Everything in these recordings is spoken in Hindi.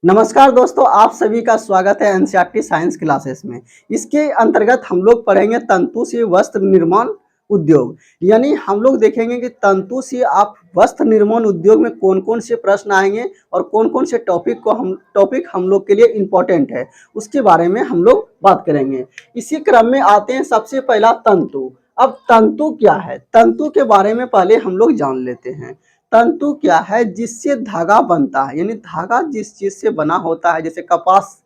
नमस्कार दोस्तों, आप सभी का स्वागत है एनसीईआरटी साइंस क्लासेस में। इसके अंतर्गत हम लोग पढ़ेंगे तंतु से वस्त्र निर्माण उद्योग। यानी हम लोग देखेंगे कि तंतु से आप वस्त्र निर्माण उद्योग में कौन-कौन से प्रश्न आएंगे और कौन-कौन से टॉपिक हम लोग के लिए इम्पोर्टेंट है, उसके बारे में हम लोग बात करेंगे। इसी क्रम में आते हैं सबसे पहला तंतु। अब तंतु क्या है? तंतु के बारे में पहले हम लोग जान लेते हैं। तंतु क्या है? जिससे धागा बनता है, यानी धागा जिस चीज से बना होता है, जैसे कपास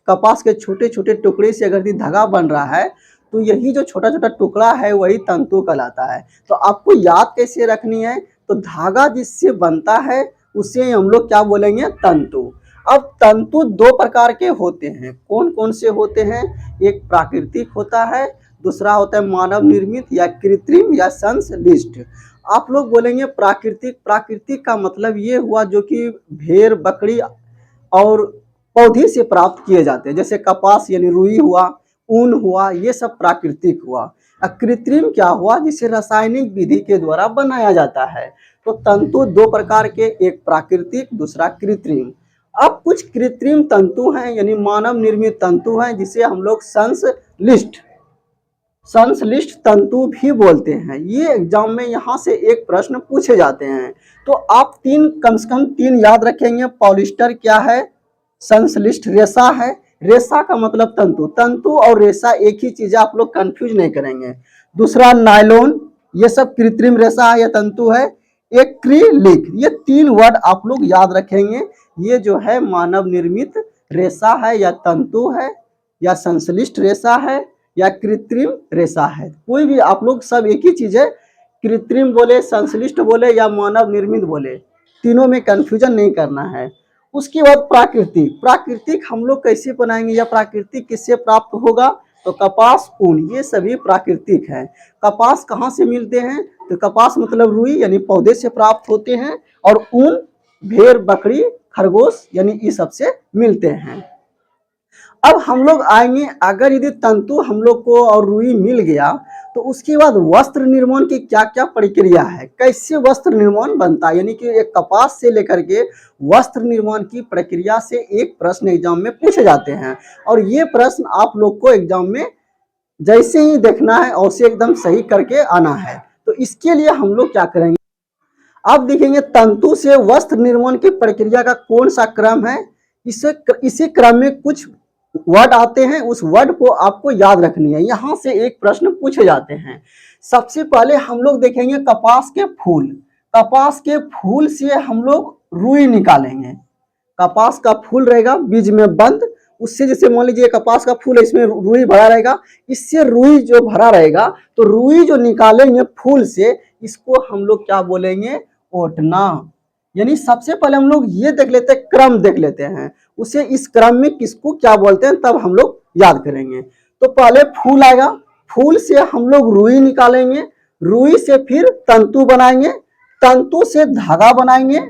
कपास के छोटे छोटे टुकड़े से अगर धागा बन रहा है तो यही जो छोटा छोटा टुकड़ा है वही तंतु कहलाता है। तो आपको याद कैसे रखनी है? तो धागा जिससे बनता है उसे हम लोग क्या बोलेंगे? तंतु। अब तंतु दो प्रकार के होते हैं। कौन कौन से होते हैं? एक प्राकृतिक होता है, दूसरा होता है मानव निर्मित या कृत्रिम या संश्लिष्ट। आप लोग बोलेंगे प्राकृतिक। प्राकृतिक का मतलब ये हुआ जो कि भेड़ बकरी और पौधे से प्राप्त किए जाते हैं, जैसे कपास यानी रुई हुआ, ऊन हुआ, ये सब प्राकृतिक हुआ। कृत्रिम क्या हुआ? जिसे रासायनिक विधि के द्वारा बनाया जाता है। तो तंतु दो प्रकार के, एक प्राकृतिक, दूसरा कृत्रिम। अब कुछ कृत्रिम तंतु हैं यानी मानव निर्मित तंतु हैं जिसे हम लोग संश्लिष्ट तंतु भी बोलते हैं। ये एग्जाम में यहाँ से एक प्रश्न पूछे जाते हैं। तो आप कम से कम तीन याद रखेंगे। पॉलिस्टर क्या है? संश्लिष्ट रेशा है। रेशा का मतलब तंतु। तंतु और रेशा एक ही चीज है, आप लोग कंफ्यूज नहीं करेंगे। दूसरा नायलॉन, ये सब कृत्रिम रेशा है या तंतु है। एक्रिलिक, ये तीन वर्ड आप लोग याद रखेंगे। ये जो है मानव निर्मित रेशा है या तंतु है, या संश्लिष्ट रेशा है, या कृत्रिम रेशा है। कोई भी आप लोग सब एक ही चीज है। कृत्रिम बोले, संश्लिष्ट बोले या मानव निर्मित बोले, तीनों में कंफ्यूजन नहीं करना है। उसके बाद प्राकृतिक। प्राकृतिक हम लोग कैसे बनाएंगे या प्राकृतिक किससे प्राप्त होगा? तो कपास, ऊन, ये सभी प्राकृतिक है। कपास कहाँ से मिलते हैं? तो कपास मतलब रुई यानी पौधे से प्राप्त होते हैं, और ऊन भेड़ बकरी खरगोश यानी ये सब से मिलते हैं। अब हम लोग आएंगे, अगर यदि तंतु हम लोग को और रुई मिल गया तो उसके बाद वस्त्र निर्माण की क्या क्या प्रक्रिया है, कैसे वस्त्र निर्माण बनता है, यानी कि एक कपास से लेकर के वस्त्र निर्माण की प्रक्रिया से एक प्रश्न एग्जाम में पूछे जाते हैं। और ये प्रश्न आप लोग को एग्जाम में जैसे ही देखना है और से एकदम सही करके आना है। तो इसके लिए हम लोग क्या करेंगे, आप देखेंगे तंतु से वस्त्र निर्माण की प्रक्रिया का कौन सा क्रम है। इसी क्रम में कुछ वर्ड आते हैं, उस वर्ड को आपको याद रखनी है। यहां से एक प्रश्न पूछे जाते हैं। सबसे पहले हम लोग देखेंगे कपास के फूल। कपास के फूल से हम लोग रुई निकालेंगे। कपास का फूल रहेगा बीज में बंद, उससे जैसे मान लीजिए कपास का फूल है, इसमें रुई भरा रहेगा, इससे रुई जो भरा रहेगा तो रुई जो निकालेंगे फूल से, इसको हम लोग क्या बोलेंगे? ओटना। यानी सबसे पहले हम लोग ये देख लेते हैं, क्रम देख लेते हैं, उसे इस क्रम में किसको क्या बोलते हैं तब हम लोग याद करेंगे। तो पहले फूल आएगा, फूल से हम लोग रुई निकालेंगे, रुई से फिर तंतु बनाएंगे, तंतु से धागा बनाएंगे,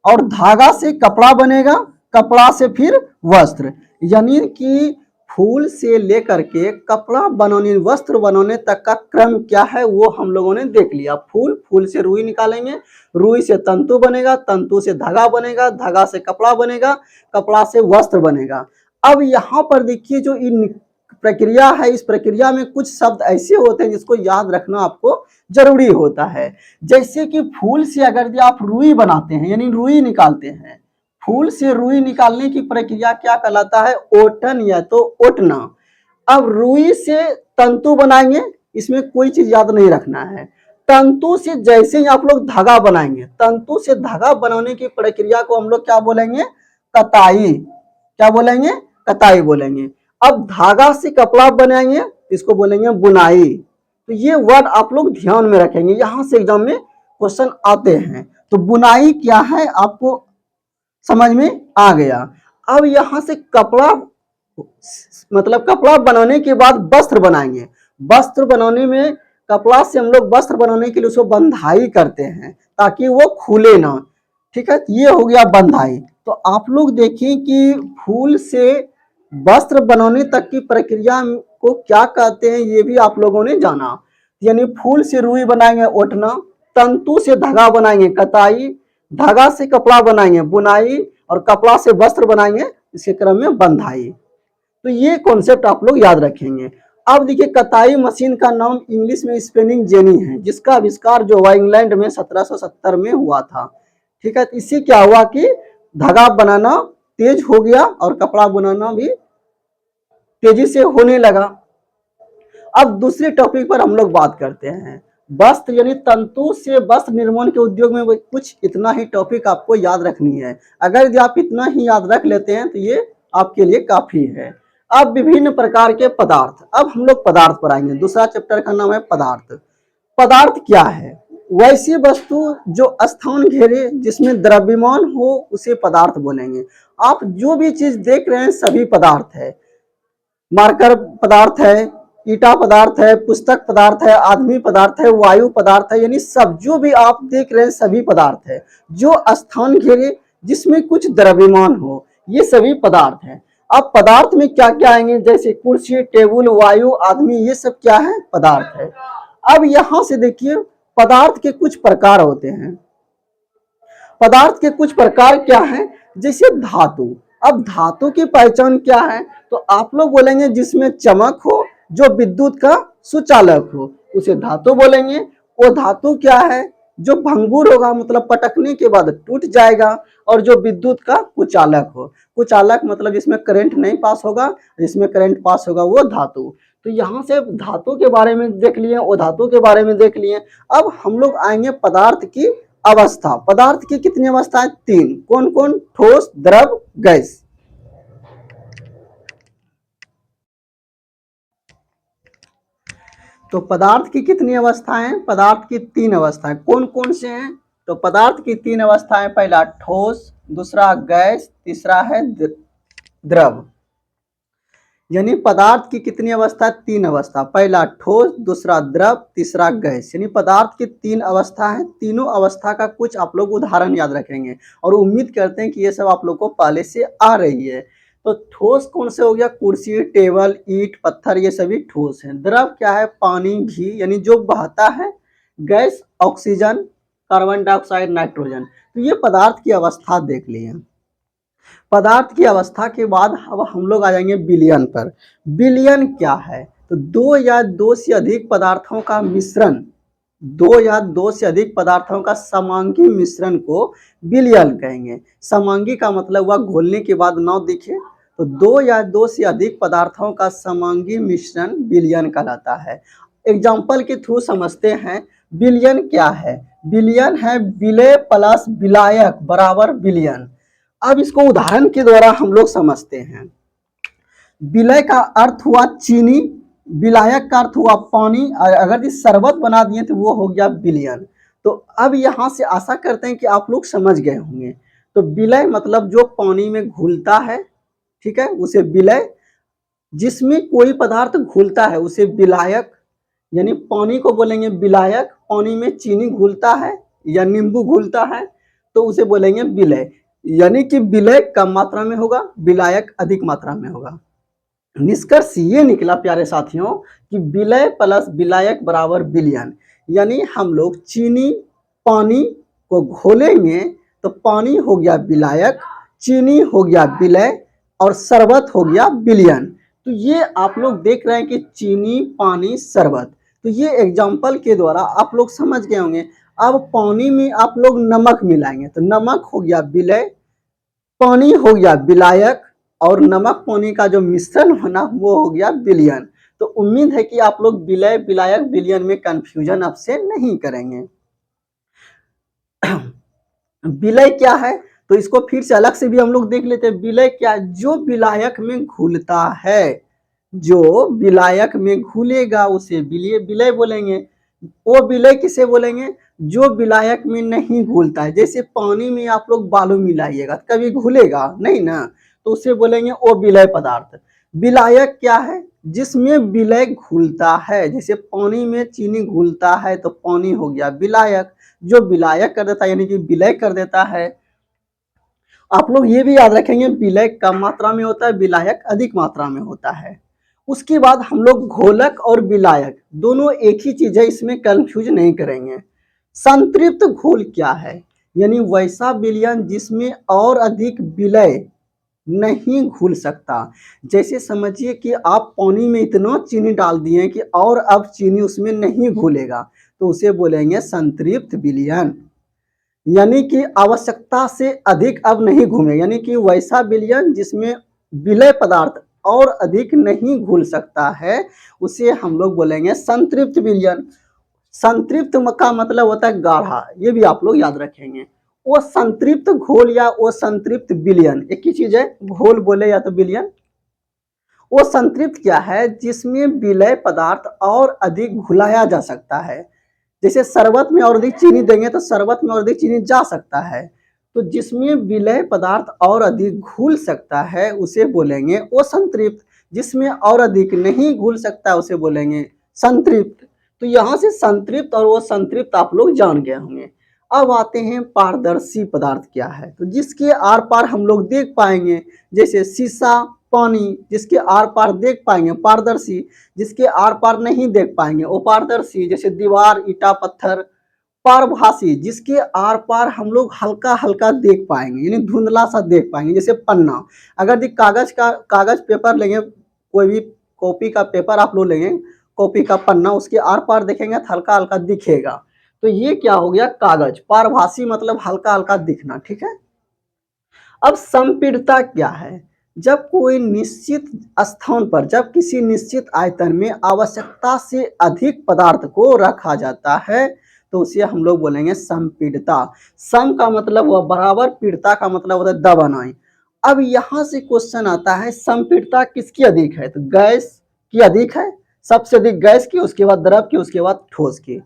और धागा से कपड़ा बनेगा, कपड़ा से फिर वस्त्र। यानी कि फूल से लेकर के कपड़ा बनाने, वस्त्र बनाने तक का क्रम क्या है वो हम लोगों ने देख लिया। फूल से रुई निकालेंगे, रुई से तंतु बनेगा, तंतु से धागा बनेगा, धागा से कपड़ा बनेगा, कपड़ा से वस्त्र बनेगा। अब यहाँ पर देखिए जो इन प्रक्रिया है, इस प्रक्रिया में कुछ शब्द ऐसे होते हैं जिसको याद रखना आपको जरूरी होता है। जैसे कि फूल से अगर आप रुई बनाते हैं यानी रुई निकालते हैं, फूल से रुई निकालने की प्रक्रिया क्या कहलाता है? ओटन या तो ओटना। अब रुई से तंतु बनाएंगे, इसमें कोई चीज याद नहीं रखना है। तंतु से जैसे ही आप लोग धागा बनाएंगे, तंतु से धागा बनाने की प्रक्रिया को हम लोग क्या बोलेंगे? कताई। क्या बोलेंगे? कताई बोलेंगे। अब धागा से कपड़ा बनाएंगे, इसको बोलेंगे बुनाई। तो ये वर्ड आप लोग ध्यान में रखेंगे, यहां से एग्जाम में क्वेश्चन आते हैं। तो बुनाई क्या है आपको समझ में आ गया। अब यहां से कपड़ा, मतलब कपड़ा बनाने के बाद वस्त्र बनाएंगे। वस्त्र बनाने में कपड़ा से हम लोग वस्त्र बनाने के लिए उसको बंधाई करते हैं ताकि वो खुले ना। ठीक है, ये हो गया बंधाई। तो आप लोग देखें कि फूल से वस्त्र बनाने तक की प्रक्रिया को क्या कहते हैं ये भी आप लोगों ने जाना। यानी फूल से रुई बनाएंगे ओटना, तंतु से धागा बनाएंगे कताई, धागा से कपड़ा बनाएंगे बुनाई, और कपड़ा से वस्त्र बनाएंगे, इसके क्रम में बंधाई। तो ये कॉन्सेप्ट आप लोग याद रखेंगे। अब देखिए कताई मशीन का नाम इंग्लिश में स्पिनिंग जेनी है, जिसका आविष्कार जो हुआ इंग्लैंड में 1770 में हुआ था। ठीक है, तो इससे क्या हुआ कि धागा बनाना तेज हो गया और कपड़ा बनाना भी तेजी से होने लगा। अब दूसरे टॉपिक पर हम लोग बात करते हैं, वस्त्र यानी तंतु से वस्त्र निर्माण के उद्योग में कुछ इतना ही टॉपिक आपको याद रखनी है। अगर यदि आप इतना ही याद रख लेते हैं तो ये आपके लिए काफी है। अब विभिन्न प्रकार के पदार्थ, अब हम लोग पदार्थ पर आएंगे। दूसरा चैप्टर का नाम है पदार्थ। पदार्थ क्या है? वैसी वस्तु जो स्थान घेरे, जिसमें द्रव्यमान हो, उसे पदार्थ बोलेंगे। आप जो भी चीज देख रहे हैं सभी पदार्थ है। मार्कर पदार्थ है, ईटा पदार्थ है, पुस्तक पदार्थ है, आदमी पदार्थ है, वायु पदार्थ है, यानी सब जो भी आप देख रहे हैं सभी पदार्थ है। जो स्थान घेरे, जिसमें कुछ द्रव्यमान हो, ये सभी पदार्थ है। अब पदार्थ में क्या क्या आएंगे, जैसे कुर्सी, टेबल, वायु, आदमी, ये सब क्या है? पदार्थ है। अब यहां से देखिए पदार्थ के कुछ प्रकार होते हैं। पदार्थ के कुछ प्रकार क्या है? जैसे धातु। अब धातु की पहचान क्या है? तो आप लोग बोलेंगे जिसमें चमक हो, जो विद्युत का सुचालक हो, उसे धातु बोलेंगे। वो धातु क्या है? जो भंगुर होगा, मतलब पटकने के बाद टूट जाएगा, और जो विद्युत का कुचालक हो। कुचालक मतलब जिसमें करंट नहीं पास होगा, जिसमें करंट पास होगा वो धातु। तो यहाँ से धातु के बारे में देख लिए, वो धातु के बारे में देख लिए। अब हम लोग आएंगे पदार्थ की अवस्था। पदार्थ की कितनी अवस्थाएं? 3। कौन कौन? ठोस, द्रव, गैस। तो पदार्थ की कितनी अवस्थाएं? पदार्थ की 3 अवस्थाएं। कौन कौन से हैं? तो पदार्थ की 3 अवस्थाएं, पहला ठोस, दूसरा गैस, तीसरा है द्रव। यानी पदार्थ की कितनी अवस्था? 3 अवस्था। पहला ठोस, दूसरा द्रव, तीसरा गैस। यानी पदार्थ की 3 अवस्था है। तीनों अवस्था का कुछ आप लोग उदाहरण याद रखेंगे, और उम्मीद करते हैं कि ये सब आप लोग को पहले से आ रही है। तो ठोस कौन से हो गया? कुर्सी, टेबल, ईंट, पत्थर, ये सभी ठोस हैं। द्रव क्या है? पानी, घी, यानी जो बहता है। Gas, oxygen, carbon dioxide, nitrogen. तो ये पदार्थ की अवस्था देख लिए। पदार्थ की अवस्था के बाद अब हम लोग आ जाएंगे विलयन पर। विलयन क्या है? तो 2 या 2 से अधिक पदार्थों का मिश्रण, 2 या 2 से अधिक पदार्थों का समांगी मिश्रण को विलयन कहेंगे। समांगी का मतलब हुआ घोलने के बाद ना दिखे, तो 2 या 2 से अधिक पदार्थों का समांगी मिश्रण विलयन कहलाता है। एग्जाम्पल के थ्रू समझते हैं विलयन क्या है। विलयन है विलय प्लस विलायक बराबर विलयन। अब इसको उदाहरण के द्वारा हम लोग समझते हैं। विलय का अर्थ हुआ चीनी, विलायक का अर्थ हुआ पानी। अगर इस शरबत बना दिए तो वो हो गया विलयन। तो अब यहाँ से आशा करते हैं कि आप लोग समझ गए होंगे। तो विलय मतलब जो पानी में घुलता है, ठीक है, उसे विलय। जिसमें कोई पदार्थ घुलता है उसे विलायक, यानी पानी को बोलेंगे विलायक। पानी में चीनी घुलता है या नींबू घुलता है तो उसे बोलेंगे विलय। यानी कि विलय कम मात्रा में होगा, विलायक अधिक मात्रा में होगा। निष्कर्ष ये निकला प्यारे साथियों कि विलय प्लस विलायक बराबर विलयन। यानी हम लोग चीनी पानी को घोलेंगे तो पानी हो गया विलायक, चीनी हो गया विलय, और शरबत हो गया विलयन। तो ये आप लोग देख रहे हैं कि चीनी, पानी, शरबत। तो ये एग्जाम्पल के द्वारा आप लोग समझ गए होंगे। अब पानी में आप लोग नमक मिलाएंगे तो नमक हो गया विलय, पानी हो गया विलायक, और नमक पानी का जो मिश्रण होना वो हो गया विलयन। तो उम्मीद है कि आप लोग विलय, विलायक, विलयन में कंफ्यूजन आपसे नहीं करेंगे। विलय क्या है? तो इसको फिर से अलग से भी हम लोग देख लेते हैं। विलय क्या है? जो विलायक में घुलता है, जो विलायक में घुलेगा उसे विलय बोलेंगे। वो विलय किसे बोलेंगे? जो विलायक में नहीं घुलता है। जैसे पानी में आप लोग बालू मिलाइएगा कभी घुलेगा नहीं ना, तो उसे बोलेंगे वो विलय पदार्थ। विलायक क्या है? जिसमें विलय घुलता है। जैसे पानी में चीनी घुलता है तो पानी हो गया विलायक, जो विलायक कर देता है यानी कि विलय कर देता है। आप लोग ये भी याद रखेंगे विलय कम मात्रा में होता है, विलायक अधिक मात्रा में होता है। उसके बाद हम लोग घोलक और विलायक दोनों एक ही चीज है, इसमें कंफ्यूज नहीं करेंगे। संतृप्त घोल क्या है? यानी वैसा विलयन जिसमें और अधिक विलय नहीं घुल सकता। जैसे समझिए कि आप पानी में इतना चीनी डाल दिए कि और अब चीनी उसमें नहीं घुलेगा, तो उसे बोलेंगे संतृप्त विलयन। यानी कि आवश्यकता से अधिक अब नहीं घूमे, यानी कि वैसा विलयन जिसमें विलय पदार्थ और अधिक नहीं घुल सकता है, उसे हम लोग बोलेंगे संतृप्त विलयन। संतृप्त का मतलब होता है गाढ़ा, ये भी आप लोग याद रखेंगे। वो संतृप्त घोल या वो संतृप्त विलयन एक ही चीज है, घोल बोले या तो विलयन। वो संतृप्त क्या है, जिसमें विलय पदार्थ और अधिक घुलाया जा सकता है। जैसे शरबत में और अधिक चीनी देंगे तो शरबत में और अधिक चीनी जा सकता है, तो जिसमें विलय पदार्थ और अधिक घुल सकता है उसे बोलेंगे वो संतृप्त। जिसमें और अधिक नहीं घुल सकता उसे बोलेंगे संतृप्त। तो यहाँ से संतृप्त और वो संतृप्त आप लोग जान गए होंगे। अब आते हैं पारदर्शी पदार्थ क्या है, तो जिसके आर पार हम लोग देख पाएंगे, जैसे शीशा, पानी, जिसके आर पार देख पाएंगे पारदर्शी, जिसके आर पार नहीं देख पाएंगे अपारदर्शी, जैसे दीवार, ईटा, पत्थर। पारभासी, जिसके आर पार हम लोग हल्का हल्का देख पाएंगे, यानी धुंधला सा देख पाएंगे, जैसे पन्ना। अगर कागज पेपर लेंगे, कोई भी कॉपी का पेपर आप लोग लेंगे, कॉपी का पन्ना, उसके आर पार देखेंगे तो हल्का हल्का दिखेगा, तो ये क्या हो गया, कागज। पारभासी मतलब हल्का हल्का दिखना, ठीक है। अब संपीड़ितता क्या है, जब कोई निश्चित स्थान पर, जब किसी निश्चित आयतन में आवश्यकता से अधिक पदार्थ को रखा जाता है तो उसे हम लोग बोलेंगे संपीड़ितता। सम का मतलब वह बराबर, पीड़िता का मतलब होता है दबाना। अब यहाँ से क्वेश्चन आता है संपीड़ितता किसकी अधिक है, तो गैस की अधिक है, सबसे अधिक गैस की, उसके बाद द्रव की, उसके बाद ठोस की।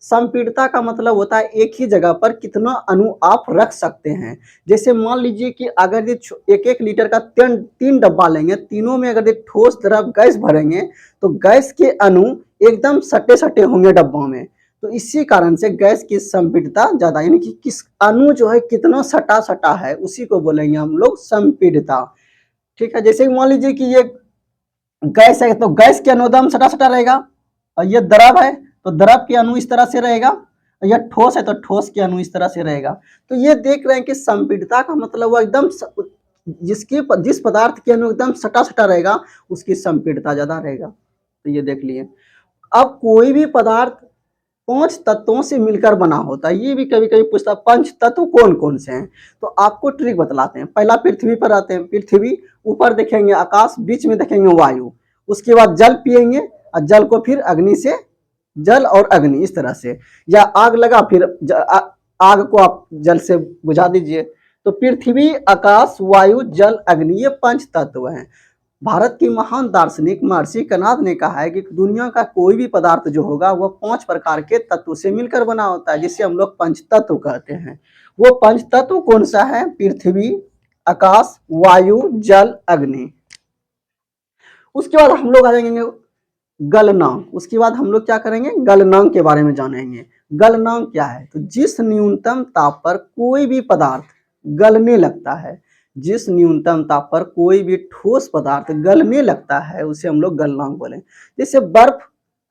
संपीड़ितता का मतलब होता है एक ही जगह पर कितना अणु आप रख सकते हैं। जैसे मान लीजिए कि अगर ये एक एक लीटर का तीन डब्बा लेंगे, तीनों में अगर ये ठोस द्रव गैस भरेंगे तो गैस के अणु एकदम सटे सटे होंगे डब्बों में, तो इसी कारण से गैस की संपीड़ितता ज्यादा, यानी कि किस अणु जो है कितना सटा सटा है उसी को बोलेंगे हम लोग संपीड़ितता। ठीक है, जैसे मान लीजिए कि ये गैस है तो गैस के अणु एकदम सटा सटा रहेगा, और ये द्रव है तो द्रव के अणु इस तरह से रहेगा, और यह ठोस है तो ठोस के अणु इस तरह से रहेगा। तो ये देख रहे हैं कि संपीड़ितता का मतलब वो एकदम जिस पदार्थ के अणु एकदम सटा सटा रहेगा उसकी संपीड़ितता ज्यादा रहेगा। तो ये देख लिए। अब कोई भी पदार्थ 5 तत्वों से मिलकर बना होता है, ये भी कभी कभी पूछता है 5 तत्व कौन कौन से हैं, तो आपको ट्रिक बतलाते हैं। पहला पृथ्वी पर आते हैं, पृथ्वी, ऊपर देखेंगे आकाश, बीच में देखेंगे वायु, उसके बाद जल पिएंगे, और जल को फिर अग्नि से, जल और अग्नि इस तरह से, या आग लगा फिर आग को आप जल से बुझा दीजिए। तो पृथ्वी, आकाश, वायु, जल, अग्नि, ये 5 तत्व हैं। भारत की महान दार्शनिक महर्षि कणाद ने कहा है कि दुनिया का कोई भी पदार्थ जो होगा वह 5 प्रकार के तत्व से मिलकर बना होता है, जिसे हम लोग पंचतत्व कहते हैं। वो पंचतत्व कौन सा है, पृथ्वी, आकाश, वायु, जल, अग्नि। उसके बाद हम लोग आ जाएंगे गलनांक। उसके बाद हम लोग क्या करेंगे, गलनांक के बारे में जानेंगे। गलनांक क्या है, तो जिस न्यूनतम ताप पर कोई भी पदार्थ गलने लगता है, जिस न्यूनतम ताप पर कोई भी ठोस पदार्थ गलने लगता है उसे हम लोग गलनांक बोलें। जैसे बर्फ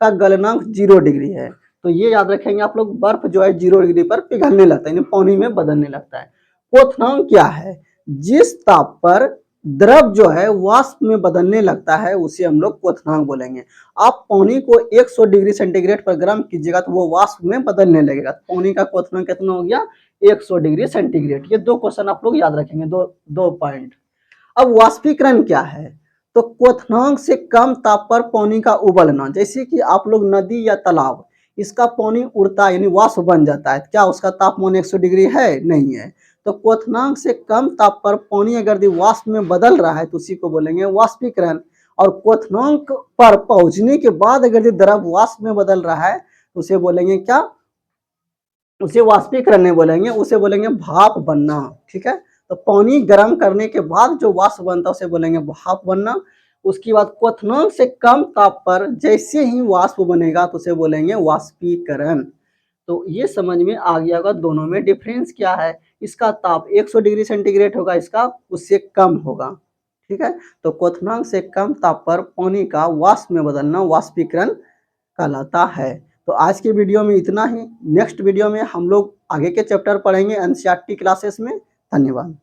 का गलनांक 0 डिग्री है, तो ये याद रखेंगे आप लोग, बर्फ जो है 0 डिग्री पर पिघलने लगता है, यानी पानी में बदलने लगता है। क्वथनांक क्या है, जिस ताप पर द्रव जो है वाष्प में बदलने लगता है उसे हम लोग क्वथनांक बोलेंगे। आप पानी को 100 डिग्री सेंटीग्रेड पर गर्म कीजिएगा तो वो वाष्प में बदलने लगेगा, पानी का क्वथनांक कितना हो गया, 100 डिग्री सेंटीग्रेड। ये 2 क्वेश्चन आप लोग याद रखेंगे, दो पॉइंट। अब वाष्पीकरण क्या है, तो क्वथनांक से कम ताप पर पानी का उबलना, जैसे कि आप लोग नदी या तालाब, इसका पानी उड़ता है यानी वाष्प बन जाता है, क्या उसका तापमान 100 डिग्री है, नहीं है। तो क्वथनांक से कम ताप पर पानी अगर वाष्प में बदल रहा है तो उसी को बोलेंगे वाष्पीकरण। और क्वथनांक पर पहुंचने के बाद अगर द्रव वाष्प में बदल रहा है तो उसे बोलेंगे क्या, उसे वाष्पीकरण नहीं बोलेंगे, उसे बोलेंगे भाप बनना। ठीक है, तो पानी गर्म करने के बाद जो वाष्प बनता है उसे बोलेंगे भाप बनना। उसके बाद क्वथनांक से कम ताप पर जैसे ही वाष्प बनेगा तो उसे बोलेंगे वाष्पीकरण। तो ये समझ में आ गया होगा दोनों में डिफरेंस क्या है। इसका ताप 100 डिग्री सेंटीग्रेड होगा, इसका उससे कम होगा। ठीक है, तो क्वथनांक से कम ताप पर पानी का वाष्प में बदलना वाष्पीकरण कहलाता है। तो आज के वीडियो में इतना ही। नेक्स्ट वीडियो में हम लोग आगे के चैप्टर पढ़ेंगे एनसीईआरटी क्लासेस में। धन्यवाद।